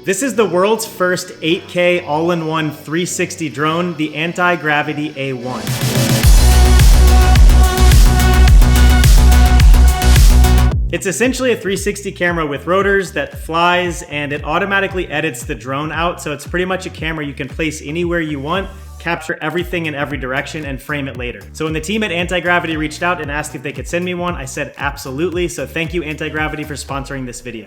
This is the world's first 8K all-in-one 360 drone, the Antigravity A1. It's essentially a 360 camera with rotors that flies, and it automatically edits the drone out, so it's pretty much a camera you can place anywhere you want, capture everything in every direction, and frame it later. So when the team at Antigravity reached out and asked if they could send me one, I said absolutely, so thank you Antigravity for sponsoring this video.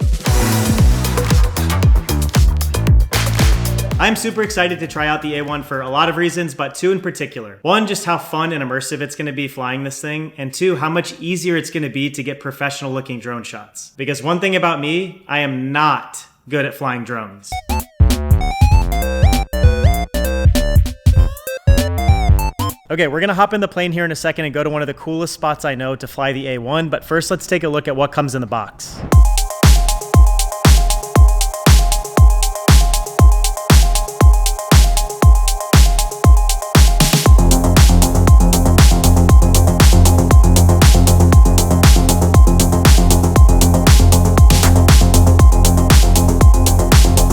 I'm super excited to try out the A1 for a lot of reasons, but two in particular. One, just how fun and immersive it's gonna be flying this thing, and two, how much easier it's gonna be to get professional looking drone shots. Because one thing about me, I am not good at flying drones. Okay, we're gonna hop in the plane here in a second and go to one of the coolest spots I know to fly the A1, but first let's take a look at what comes in the box.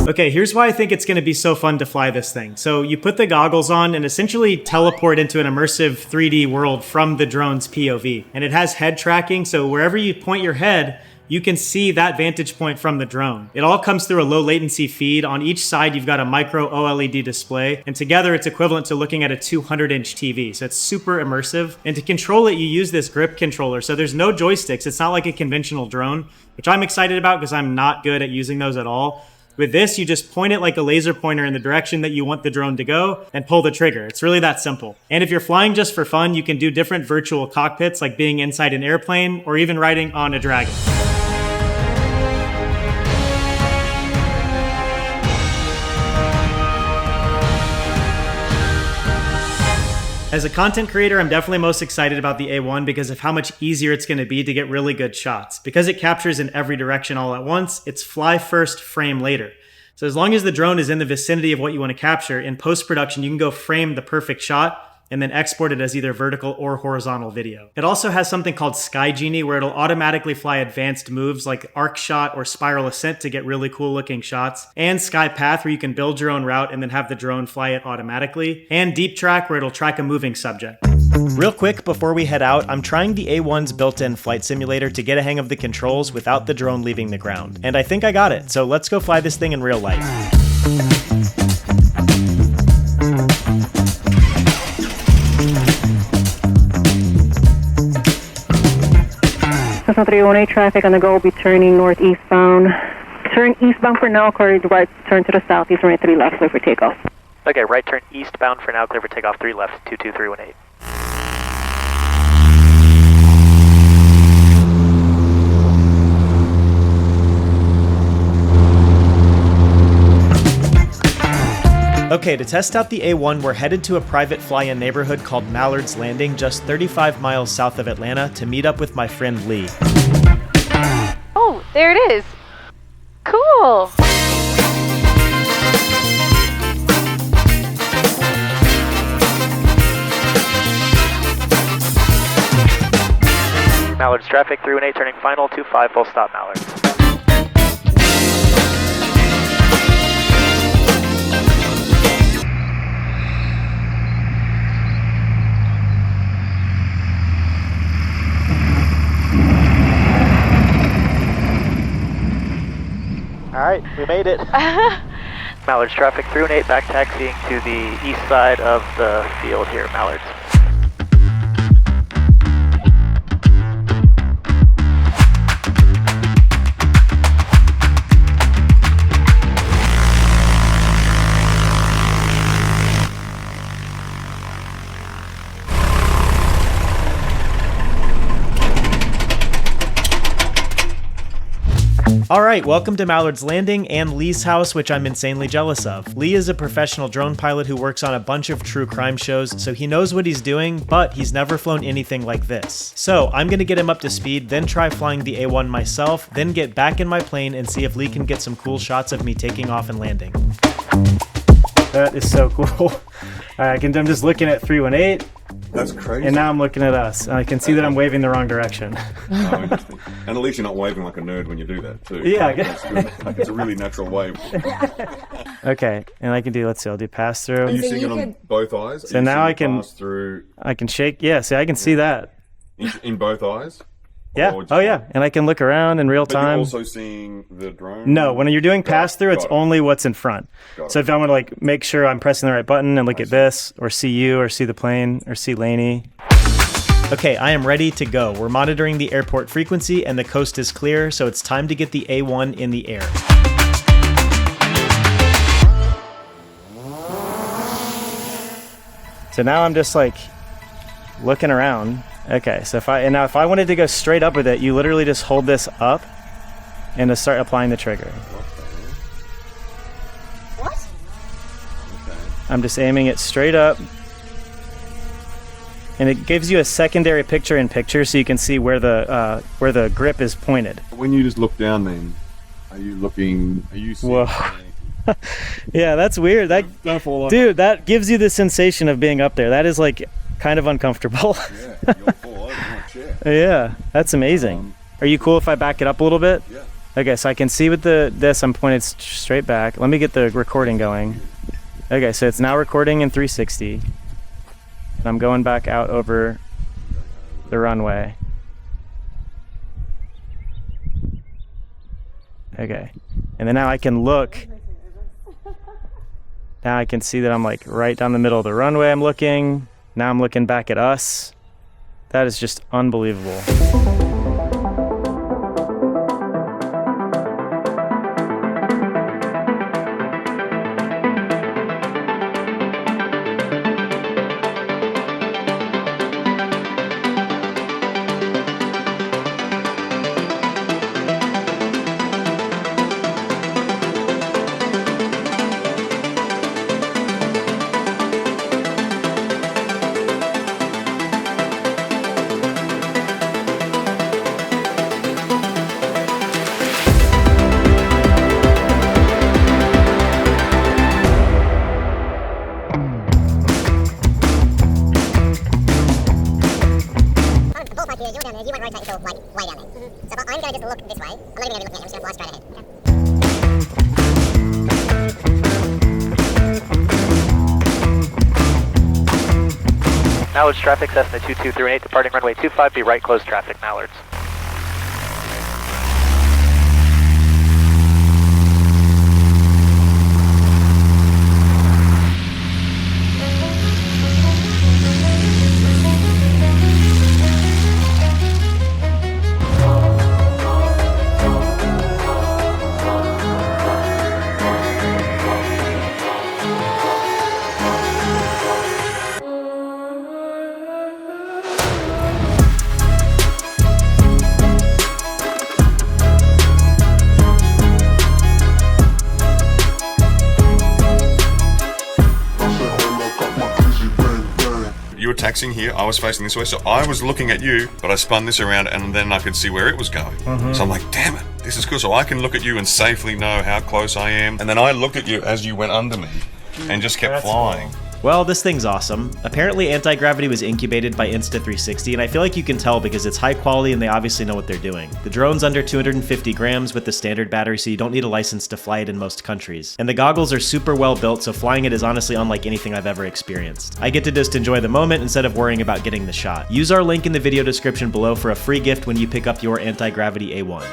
Okay, here's why I think it's gonna be so fun to fly this thing. So you put the goggles on and essentially teleport into an immersive 3D world from the drone's POV. And it has head tracking, so wherever you point your head, you can see that vantage point from the drone. It all comes through a low latency feed. On each side, you've got a micro OLED display, and together it's equivalent to looking at a 200-inch TV. So it's super immersive. And to control it, you use this grip controller. So there's no joysticks. It's not like a conventional drone, which I'm excited about because I'm not good at using those at all. With this, you just point it like a laser pointer in the direction that you want the drone to go and pull the trigger. It's really that simple. And if you're flying just for fun, you can do different virtual cockpits like being inside an airplane or even riding on a dragon. As a content creator, I'm definitely most excited about the A1 because of how much easier it's gonna be to get really good shots. Because it captures in every direction all at once, it's fly first, frame later. So as long as the drone is in the vicinity of what you wanna capture, in post-production, you can go frame the perfect shot and then export it as either vertical or horizontal video. It also has something called Sky Genie, where it'll automatically fly advanced moves like arc shot or spiral ascent to get really cool looking shots, and Sky Path, where you can build your own route and then have the drone fly it automatically, and Deep Track, where it'll track a moving subject. Real quick, before we head out, I'm trying the A1's built-in flight simulator to get a hang of the controls without the drone leaving the ground. And I think I got it, so let's go fly this thing in real life. Cessna 318 traffic on the go will be turning northeastbound. Turn eastbound for now, clear right turn to the southeast, right 3 left, clear for takeoff. Okay, right turn eastbound for now, clear for takeoff 3 left, 22318. Okay, to test out the A1, we're headed to a private fly-in neighborhood called Mallard's Landing, just 35 miles south of Atlanta, to meet up with my friend Lee. Oh, there it is. Cool. Mallard's traffic, 318 turning final, 25 full stop Mallard's. Alright, we made it. Mallard's traffic, 318 back taxiing to the east side of the field here, Mallard's. Alright, welcome to Mallard's Landing and Lee's house, which I'm insanely jealous of. Lee is a professional drone pilot who works on a bunch of true crime shows, so he knows what he's doing, but he's never flown anything like this. So I'm gonna get him up to speed, then try flying the A1 myself, then get back in my plane and see if Lee can get some cool shots of me taking off and landing. That is so cool. I'm just looking at 318. That's crazy. And now I'm looking at us. I can see that I'm waving the wrong direction. Oh, interesting. And at least you're not waving like a nerd when you do that too. Yeah, I guess. That's good. Like, it's a really natural wave. Okay, and I can do, let's see, I'll do pass through. Are you seeing it on both eyes? So now I can pass through I can shake. Yeah, see, I can see that. in both eyes. Yeah. Or just Oh yeah, and I can look around in real But you're time. also seeing the drone. No, when you're doing pass through, it's Got it. only what's in front. Got So it. if I want to like make sure I'm pressing the right button and look at this, or see you, or see the plane, or see Laney. Okay, I am ready to go. We're monitoring the airport frequency and the coast is clear, so it's time to get the A1 in the air. So now I'm just like looking around. Okay, so if I wanted to go straight up with it, you literally just hold this up and to start applying the trigger. Okay. I'm just aiming it straight up. And it gives you a secondary picture in picture so you can see where the grip is pointed. When you just look down, then are you seeing? Whoa. Yeah, that's weird. Don't fall off. Dude, that gives you the sensation of being up there. That is like kind of uncomfortable. Yeah, you'll fall over in a chair. Yeah, that's amazing. Are you cool if I back it up a little bit? Yeah. Okay, so I can see with this, I'm pointed straight back. Let me get the recording going. Okay, so it's now recording in 360. And I'm going back out over the runway. Okay, and then now I can look. Now I can see that I'm like right down the middle of the runway I'm looking. Now I'm looking back at us. That is just unbelievable. You went down there, you went right side, so like way down there. So I'm gonna just look this way. I'm not even gonna be looking at him, I'm just gonna fly straight ahead. Mallards traffic, Cessna 2238, departing runway 25, be right, close traffic, Mallards. You were taxiing here, I was facing this way, so I was looking at you, but I spun this around and then I could see where it was going. So I'm like, damn it, this is cool. So I can look at you and safely know how close I am. And then I looked at you as you went under me and just kept That's flying. Well, this thing's awesome. Apparently, Antigravity was incubated by Insta360, and I feel like you can tell because it's high quality and they obviously know what they're doing. The drone's under 250 grams with the standard battery, so you don't need a license to fly it in most countries. And the goggles are super well built, so flying it is honestly unlike anything I've ever experienced. I get to just enjoy the moment instead of worrying about getting the shot. Use our link in the video description below for a free gift when you pick up your Antigravity A1.